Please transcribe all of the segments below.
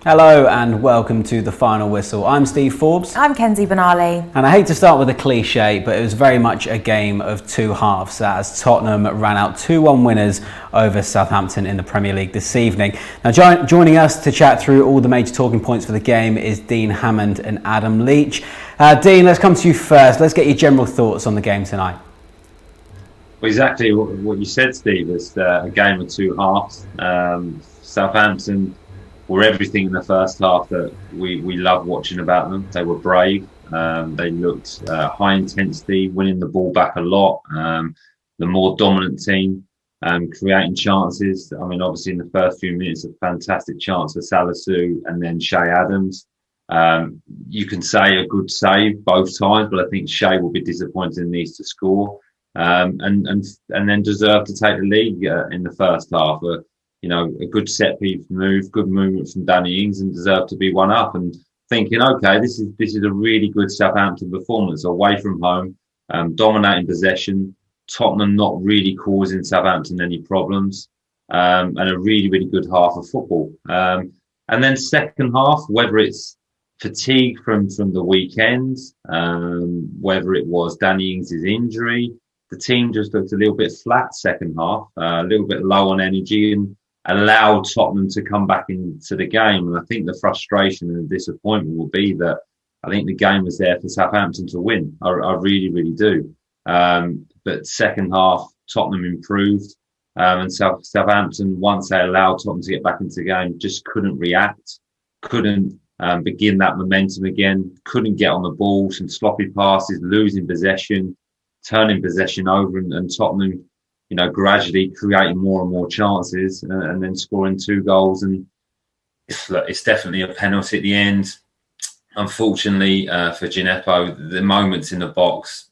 Hello and welcome to The Final Whistle. I'm Steve Forbes. I'm Kenzie Benali. And I hate to start with a cliche, but it was very much a game of two halves as Tottenham ran out 2-1 winners over Southampton in the Premier League this evening. Now joining us to chat through all the major talking points for the game is Dean Hammond and Adam Leach. Dean, let's come to you first. Let's get your general thoughts on the game tonight. Well, exactly what you said, Steve. It's a game of two halves. Southampton were everything in the first half that we love watching about them. They were brave. They looked high intensity, winning the ball back a lot. The more dominant team, creating chances. I mean, obviously in the first few minutes, a fantastic chance for Salisu and then Shay Adams. You can say a good save both times, but I think Shay will be disappointed in these to score. And then deserve to take the lead in the first half. A good set piece move, good movement from Danny Ings, and deserved to be one up. And thinking, okay, this is a really good Southampton performance away from home, dominating possession. Tottenham not really causing Southampton any problems, and a really, really good half of football. And then second half, whether it's fatigue from the weekend, whether it was Danny Ings' injury, the team just looked a little bit flat second half, a little bit low on energy, and allowed Tottenham to come back into the game. And I think the frustration and the disappointment will be that I think the game was there for Southampton to win. I really, really do. But second half, Tottenham improved. And Southampton, once they allowed Tottenham to get back into the game, just couldn't react, couldn't begin that momentum again, couldn't get on the ball, some sloppy passes, losing possession, turning possession over, and Tottenham, gradually creating more and more chances, and then scoring 2 goals. And it's definitely a penalty at the end. Unfortunately for Gineppo, the moments in the box,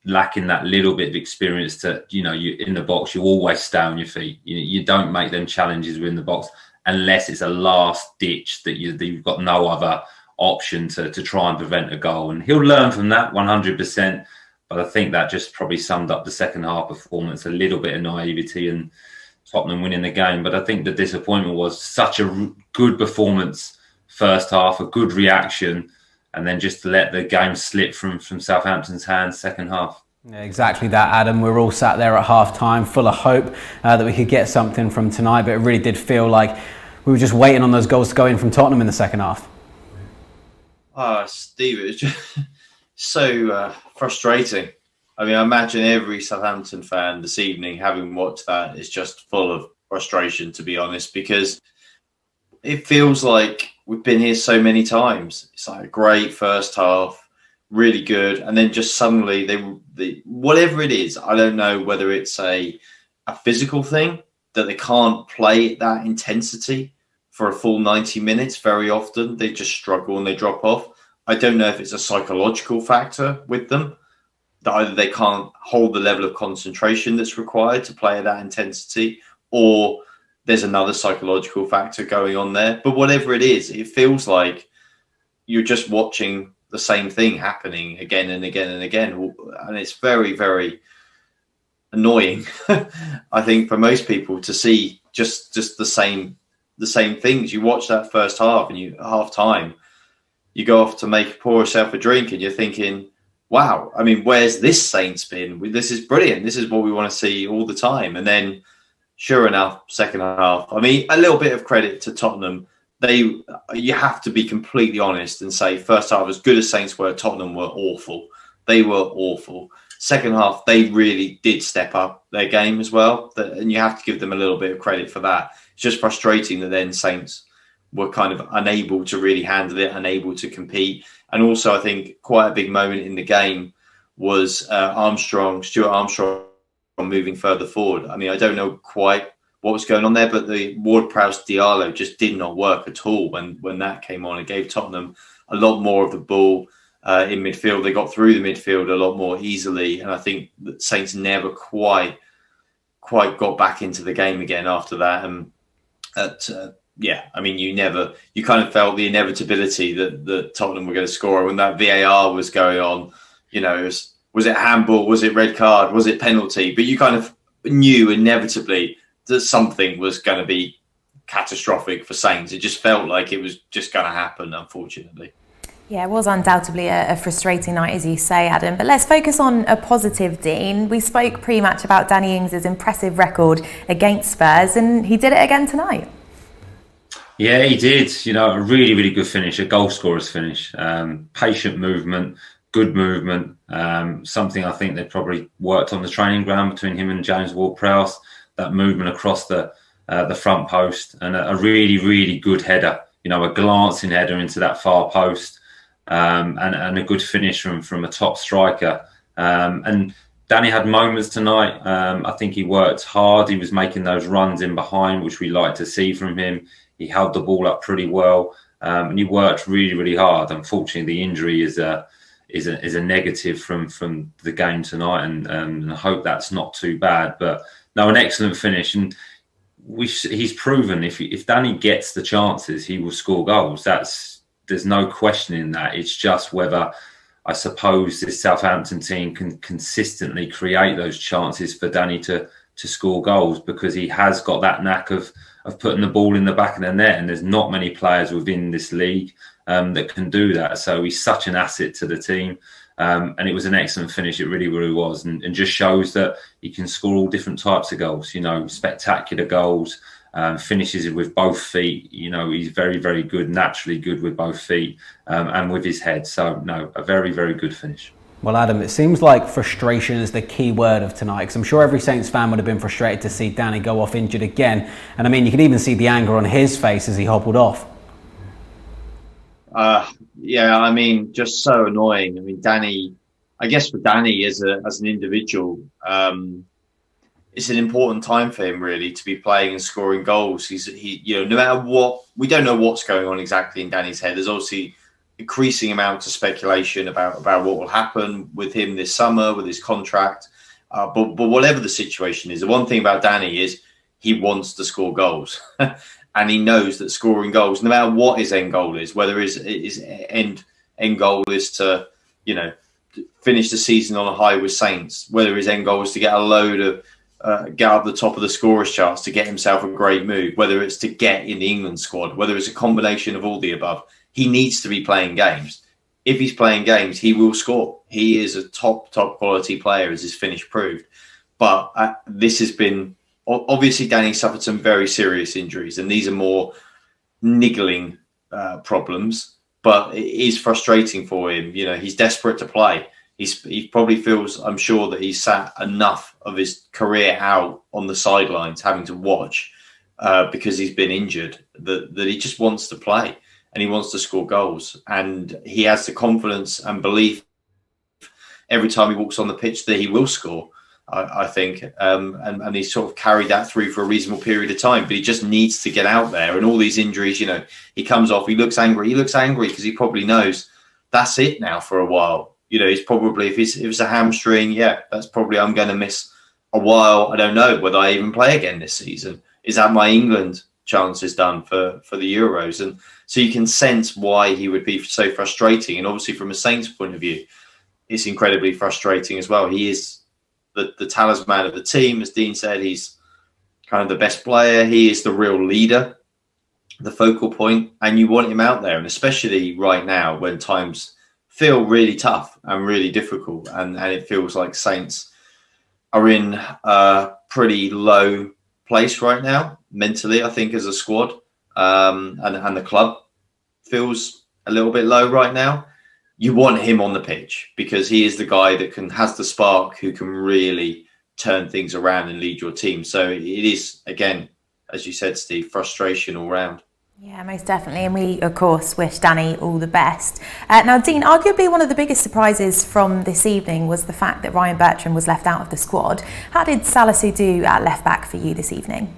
lacking that little bit of experience to, you in the box, you always stay on your feet. You don't make them challenges within the box unless it's a last ditch that you've got no other option to try and prevent a goal. And he'll learn from that 100%. But I think that just probably summed up the second half performance, a little bit of naivety and Tottenham winning the game. But I think the disappointment was such a good performance first half, a good reaction, and then just to let the game slip from Southampton's hands second half. Yeah, exactly that, Adam. We were all sat there at half-time full of hope that we could get something from tonight, but it really did feel like we were just waiting on those goals to go in from Tottenham in the second half. Steve, it was just so frustrating. I mean, I imagine every Southampton fan this evening, having watched that, is just full of frustration, to be honest, because it feels like we've been here so many times. It's like a great first half, really good, and then just suddenly they whatever it is, I don't know whether it's a physical thing that they can't play at that intensity for a full 90 minutes. Very often they just struggle and they drop off. I don't know if it's a psychological factor with them, that either they can't hold the level of concentration that's required to play at that intensity, or there's another psychological factor going on there. But whatever it is, it feels like you're just watching the same thing happening again and again and again. And it's very, very annoying, I think, for most people to see just the same things. You watch that first half and half time, you go off to pour yourself a drink and you're thinking, wow, I mean, where's this Saints been? This is brilliant. This is what we want to see all the time. And then, sure enough, second half, I mean, a little bit of credit to Tottenham. You have to be completely honest and say first half, as good as Saints were, Tottenham were awful. They were awful. Second half, they really did step up their game as well. And you have to give them a little bit of credit for that. It's just frustrating that then Saints were kind of unable to really handle it, unable to compete. And also, I think quite a big moment in the game was Stuart Armstrong moving further forward. I mean, I don't know quite what was going on there, but the Ward-Prowse Diallo just did not work at all when that came on. It gave Tottenham a lot more of the ball in midfield. They got through the midfield a lot more easily. And I think that Saints never quite got back into the game again after that. And I mean, you kind of felt the inevitability that Tottenham were going to score when that VAR was going on. Was it handball? Was it red card? Was it penalty? But you kind of knew inevitably that something was going to be catastrophic for Saints. It just felt like it was just going to happen, unfortunately. Yeah, it was undoubtedly a frustrating night, as you say, Adam. But let's focus on a positive, Dean. We spoke pre-match about Danny Ings' impressive record against Spurs, and he did it again tonight. Yeah, he did. You know, a really, really good finish, a goal scorer's finish. Patient movement, good movement. Something I think they probably worked on the training ground between him and James Ward-Prowse. That movement across the front post, and a really, really good header. You know, a glancing header into that far post. And a good finish from a top striker. And Danny had moments tonight. I think he worked hard. He was making those runs in behind, which we like to see from him. He held the ball up pretty well, and he worked really, really hard. Unfortunately, the injury is a negative from the game tonight, and I hope that's not too bad. But no, an excellent finish, and he's proven if Danny gets the chances, he will score goals. There's no questioning that. It's just whether, I suppose, this Southampton team can consistently create those chances for Danny to score goals, because he has got that knack of putting the ball in the back of the net, and there's not many players within this league that can do that. So he's such an asset to the team, and it was an excellent finish. It really, really was, and just shows that he can score all different types of goals. You know, spectacular goals. Finishes it with both feet. You know, he's very, very good, naturally good with both feet and with his head. So, no, a very, very good finish. Well, Adam, it seems like frustration is the key word of tonight, because I'm sure every Saints fan would have been frustrated to see Danny go off injured again. And I mean, you could even see the anger on his face as he hobbled off. Yeah, I mean, just so annoying. I mean, Danny, I guess for Danny as an individual, it's an important time for him really to be playing and scoring goals. You know, no matter what, we don't know what's going on exactly in Danny's head. There's obviously increasing amounts of speculation about what will happen with him this summer with his contract. But whatever the situation is, the one thing about Danny is he wants to score goals, and he knows that scoring goals, no matter what his end goal is, whether his end goal is to, you know, finish the season on a high with Saints, whether his end goal is to get a load of get up the top of the scorers charts to get himself a great move, whether it's to get in the England squad, whether it's a combination of all the above, he needs to be playing games. If he's playing games, he will score. He is a top quality player, as his finish proved. But this has been, obviously Danny suffered some very serious injuries, and these are more niggling problems, but it is frustrating for him. You know, he's desperate to play. He probably feels, I'm sure, that he's sat enough of his career out on the sidelines having to watch because he's been injured, that he just wants to play and he wants to score goals. And he has the confidence and belief every time he walks on the pitch that he will score, I think. And he's sort of carried that through for a reasonable period of time. But he just needs to get out there. And all these injuries, you know, he comes off, he looks angry. He looks angry because he probably knows that's it now for a while. You know, he's probably, if it's a hamstring, yeah, that's probably, I'm going to miss a while. I don't know whether I even play again this season. Is that my England chances done for the Euros? And so you can sense why he would be so frustrating. And obviously from a Saints point of view, it's incredibly frustrating as well. He is the talisman of the team. As Dean said, he's kind of the best player. He is the real leader, the focal point, and you want him out there. And especially right now when times feel really tough and really difficult, and it feels like Saints are in a pretty low place right now mentally, I think, as a squad, and the club feels a little bit low right now. You want him on the pitch because he is the guy that has the spark, who can really turn things around and lead your team. So it is, again, as you said, Steve, frustration all round. Yeah, most definitely. And we, of course, wish Danny all the best. Now, Dean, arguably one of the biggest surprises from this evening was the fact that Ryan Bertrand was left out of the squad. How did Salisu do at left back for you this evening?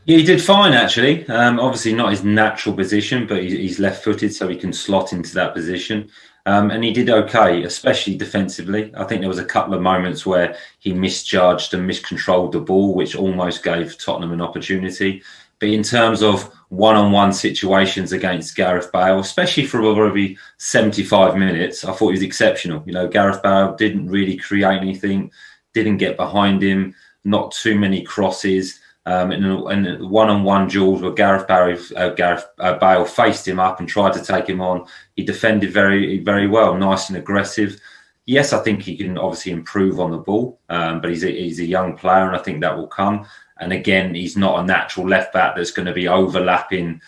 Yeah, he did fine, actually. Obviously not his natural position, but he's left-footed, so he can slot into that position. And he did okay, especially defensively. I think there was a couple of moments where he misjudged and miscontrolled the ball, which almost gave Tottenham an opportunity. But in terms of one-on-one situations against Gareth Bale, especially for probably 75 minutes, I thought he was exceptional. You know, Gareth Bale didn't really create anything, didn't get behind him, not too many crosses. And one-on-one duels where Gareth Bale faced him up and tried to take him on. He defended very, very well, nice and aggressive. Yes, I think he can obviously improve on the ball, but he's a young player, and I think that will come. And again, he's not a natural left back that's going to be overlapping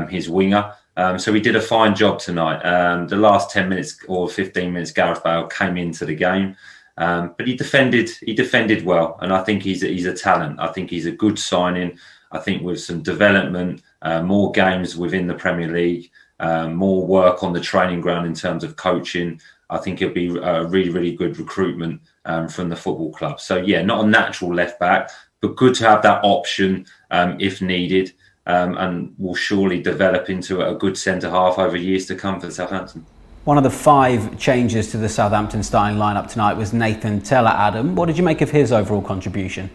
his winger. So he did a fine job tonight. The last 10 minutes or 15 minutes, Gareth Bale came into the game. But he defended well, and I think he's a talent. I think he's a good signing. I think with some development, more games within the Premier League, more work on the training ground in terms of coaching, I think it'll be a really, really good recruitment from the football club. So yeah, not a natural left back, but good to have that option if needed, and will surely develop into a good centre half over years to come for Southampton. One of the 5 changes to the Southampton starting lineup tonight was Nathan Tella. Adam, what did you make of his overall contribution?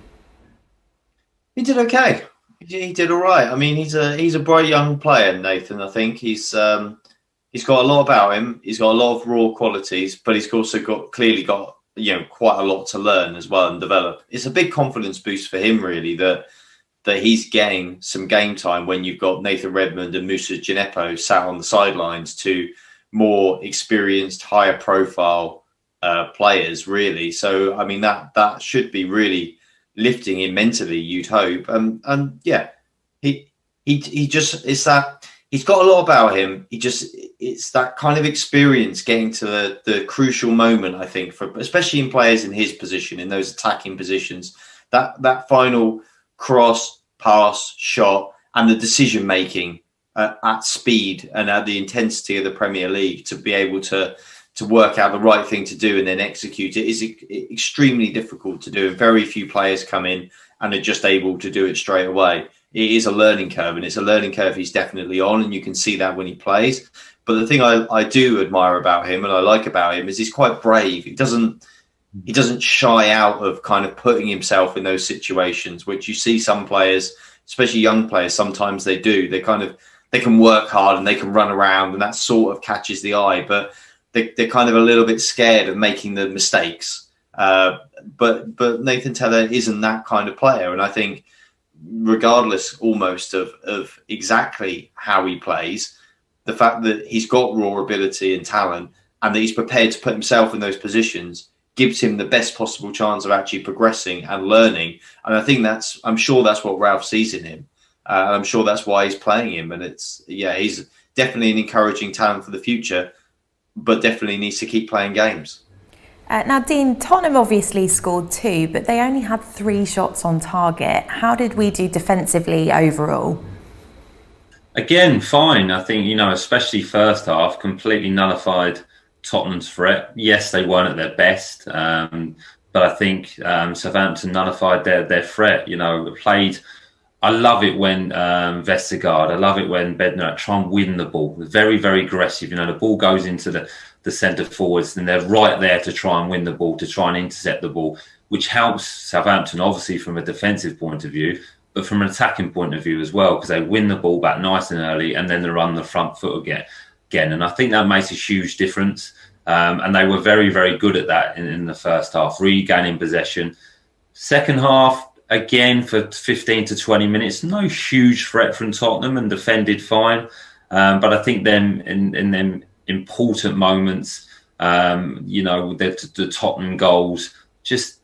He did okay. He did all right. I mean, he's a bright young player, Nathan. I think he's got a lot about him. He's got a lot of raw qualities, but he's also clearly got quite a lot to learn as well and develop. It's a big confidence boost for him, really, that he's getting some game time when you've got Nathan Redmond and Moussa Djenepo sat on the sidelines to more experienced, higher profile players, really. So, I mean, that should be really lifting him mentally, you'd hope. And yeah, he just, it's that, he's got a lot about him. It's that kind of experience getting to the crucial moment, I think, for especially in players in his position, in those attacking positions, that final cross, pass, shot, and the decision making at speed and at the intensity of the Premier League to be able to work out the right thing to do and then execute it is extremely difficult to do. Very few players come in and are just able to do it straight away. It is a learning curve, and it's a learning curve he's definitely on, and you can see that when he plays. But the thing I do admire about him and I like about him is he's quite brave. He doesn't shy out of kind of putting himself in those situations, which you see some players, especially young players, sometimes they do. They can work hard and they can run around, and that sort of catches the eye, but they're kind of a little bit scared of making the mistakes. But Nathan Tella isn't that kind of player. And I think regardless almost of exactly how he plays, the fact that he's got raw ability and talent and that he's prepared to put himself in those positions gives him the best possible chance of actually progressing and learning. And I think I'm sure that's what Ralph sees in him. I'm sure that's why he's playing him. And he's definitely an encouraging talent for the future, but definitely needs to keep playing games. Now, Dean, Tottenham obviously scored 2, but they only had 3 shots on target. How did we do defensively overall? Again, fine. I think, especially first half, completely nullified Tottenham's threat. Yes, they weren't at their best, but I think Southampton nullified their threat. Played. I love it when Vestergaard, I love it when Bednar try and win the ball. Very, very aggressive. The ball goes into the centre forwards and they're right there to try and win the ball, to try and intercept the ball, which helps Southampton, obviously, from a defensive point of view, but from an attacking point of view as well, because they win the ball back nice and early and then they run the front foot again. And I think that makes a huge difference. And they were very, very good at that in the first half, regaining possession. Second half, again, for 15 to 20 minutes, no huge threat from Tottenham and defended fine. But I think then in them important moments, the Tottenham goals, just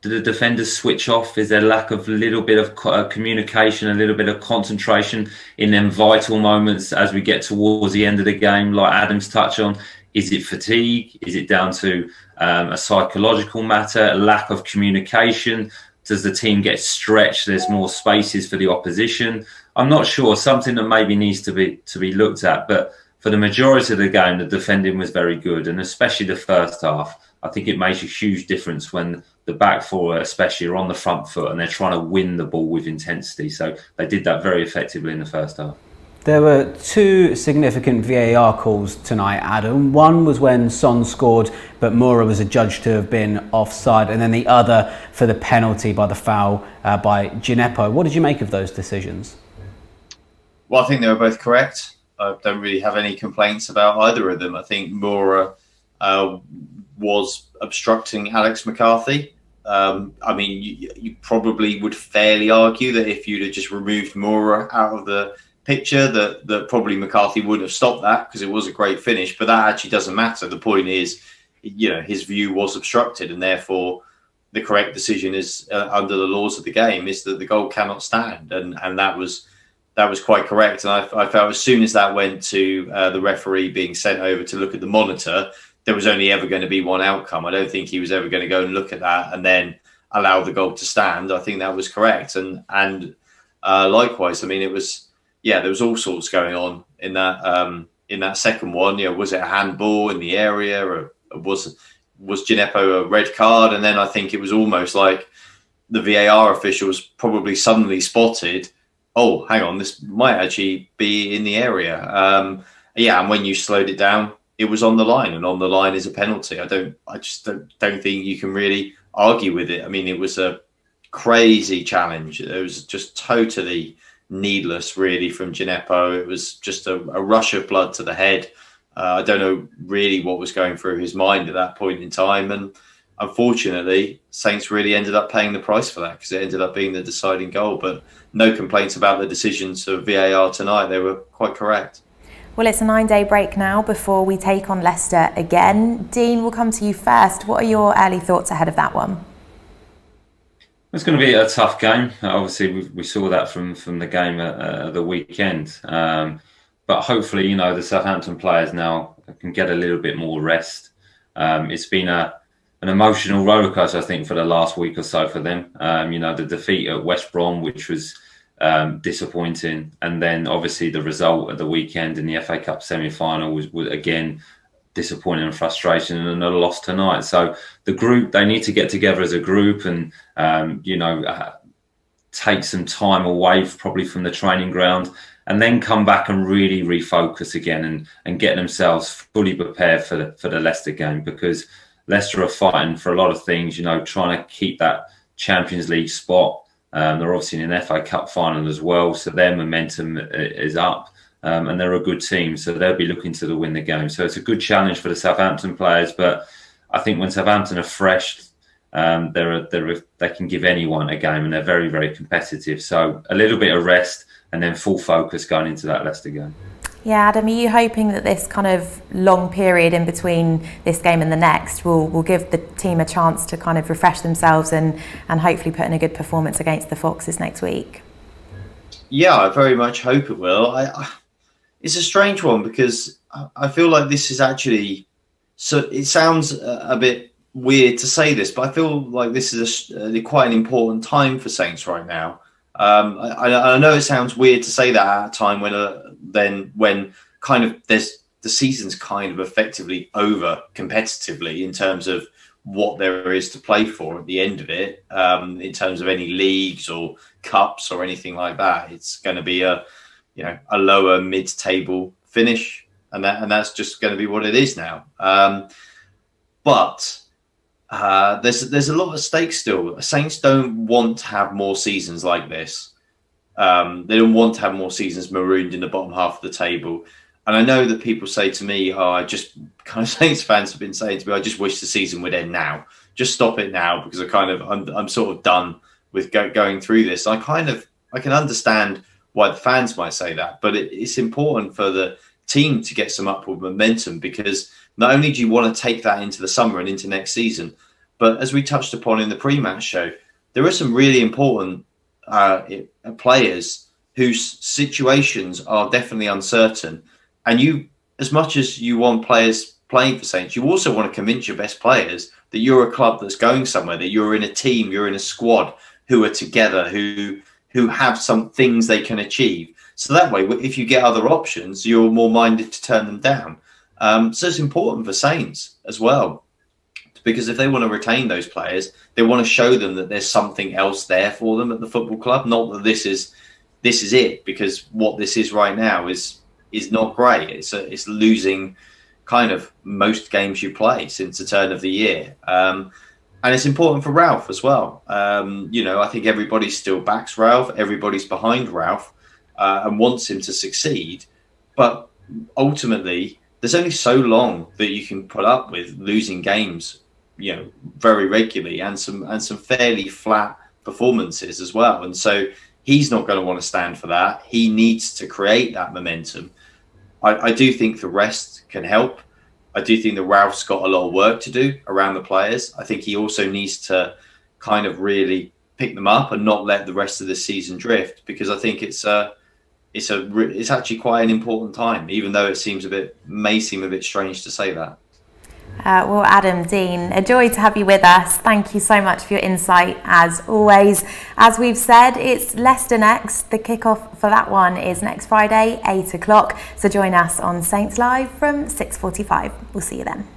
do the defenders switch off? Is there lack of a little bit of communication, a little bit of concentration in them vital moments as we get towards the end of the game, like Adam's touched on? Is it fatigue? Is it down to a psychological matter, a lack of communication? Does the team get stretched? There's more spaces for the opposition. I'm not sure. Something that maybe needs to be looked at. But for the majority of the game, the defending was very good, and especially the first half. I think it makes a huge difference when the back four, especially, are on the front foot and they're trying to win the ball with intensity. So they did that very effectively in the first half. There were 2 significant VAR calls tonight, Adam. One was when Son scored, but Moura was adjudged to have been offside, and then the other for the penalty by the foul by Djenepo. What did you make of those decisions? Well, I think they were both correct. I don't really have any complaints about either of them. I think Moura was obstructing Alex McCarthy, I mean, you probably would fairly argue that if you'd have just removed Moura out of the picture, that probably McCarthy wouldn't have stopped that, because it was a great finish. But that actually doesn't matter. The point is, his view was obstructed, and therefore the correct decision is, under the laws of the game, is that the goal cannot stand, and that was quite correct. And I felt as soon as that went to the referee being sent over to look at the monitor, there was only ever going to be one outcome. I don't think he was ever going to go and look at that and then allow the goal to stand. I think that was correct. And likewise, I mean, it was, there was all sorts going on in that second one. Was it a handball in the area, or was Gineppo a red card? And then I think it was almost like the VAR officials probably suddenly spotted, oh, hang on, this might actually be in the area. And when you slowed it down, it was on the line, and on the line is a penalty. I just don't think you can really argue with it. I mean, it was a crazy challenge. It was just totally needless, really, from Gineppo. It was just a rush of blood to the head. I don't know really what was going through his mind at that point in time. And unfortunately, Saints really ended up paying the price for that, because it ended up being the deciding goal. But no complaints about the decisions of VAR tonight. They were quite correct. Well, it's a 9-day break now before we take on Leicester again. Dean, we'll come to you first. What are your early thoughts ahead of that one? It's going to be a tough game. Obviously, we saw that from the game at the weekend. But hopefully, the Southampton players now can get a little bit more rest. It's been an emotional rollercoaster, I think, for the last week or so for them. The defeat at West Brom, which was disappointing, and then obviously the result at the weekend in the FA Cup semi-final was again disappointing and frustration, and a loss tonight. So the group, they need to get together as a group and take some time away probably from the training ground, and then come back and really refocus again and get themselves fully prepared for the Leicester game, because Leicester are fighting for a lot of things, trying to keep that Champions League spot. They're obviously in an FA Cup final as well, so their momentum is up, and they're a good team, so they'll be looking to win the game. So it's a good challenge for the Southampton players, but I think when Southampton are fresh, they can give anyone a game, and they're very, very competitive. So a little bit of rest and then full focus going into that Leicester game. Yeah, Adam, are you hoping that this kind of long period in between this game and the next will give the team a chance to kind of refresh themselves and hopefully put in a good performance against the Foxes next week? Yeah, I very much hope it will. It's a strange one, because I feel like this is actually, so it sounds a bit weird to say this, but I feel like this is quite an important time for Saints right now. I know it sounds weird to say that at a time when kind of the season's kind of effectively over competitively in terms of what there is to play for at the end of it, in terms of any leagues or cups or anything like that. It's going to be a lower mid-table finish, and that's just going to be what it is now. But there's a lot at stake still. Saints don't want to have more seasons like this. They don't want to have more seasons marooned in the bottom half of the table. And I know that people say to me, Saints fans have been saying to me, I just wish the season would end now. Just stop it now, because I'm sort of done with going through this. I can understand why the fans might say that, but it's important for the team to get some upward momentum, because not only do you want to take that into the summer and into next season, but as we touched upon in the pre-match show, there are some really important players whose situations are definitely uncertain. And you, as much as you want players playing for Saints, you also want to convince your best players that you're a club that's going somewhere, that you're in a team, you're in a squad who are together, who have some things they can achieve. So that way, if you get other options, you're more minded to turn them down. So it's important for Saints as well, because if they want to retain those players, they want to show them that there's something else there for them at the football club. Not that this is it, because what this is right now is not great. It's losing kind of most games you play since the turn of the year. And it's important for Ralph as well. I think everybody still backs Ralph. Everybody's behind Ralph and wants him to succeed. But ultimately, there's only so long that you can put up with losing games very regularly, and some fairly flat performances as well. And so he's not going to want to stand for that. He needs to create that momentum. I do think the rest can help. I do think that Ralph's got a lot of work to do around the players. I think he also needs to kind of really pick them up and not let the rest of the season drift, because I think it's actually quite an important time, even though it may seem a bit strange to say that. Well, Adam, Dean, a joy to have you with us. Thank you so much for your insight, as always. As we've said, it's Leicester next. The kickoff for that one is next Friday, 8 o'clock. So join us on Saints Live from 6:45. We'll see you then.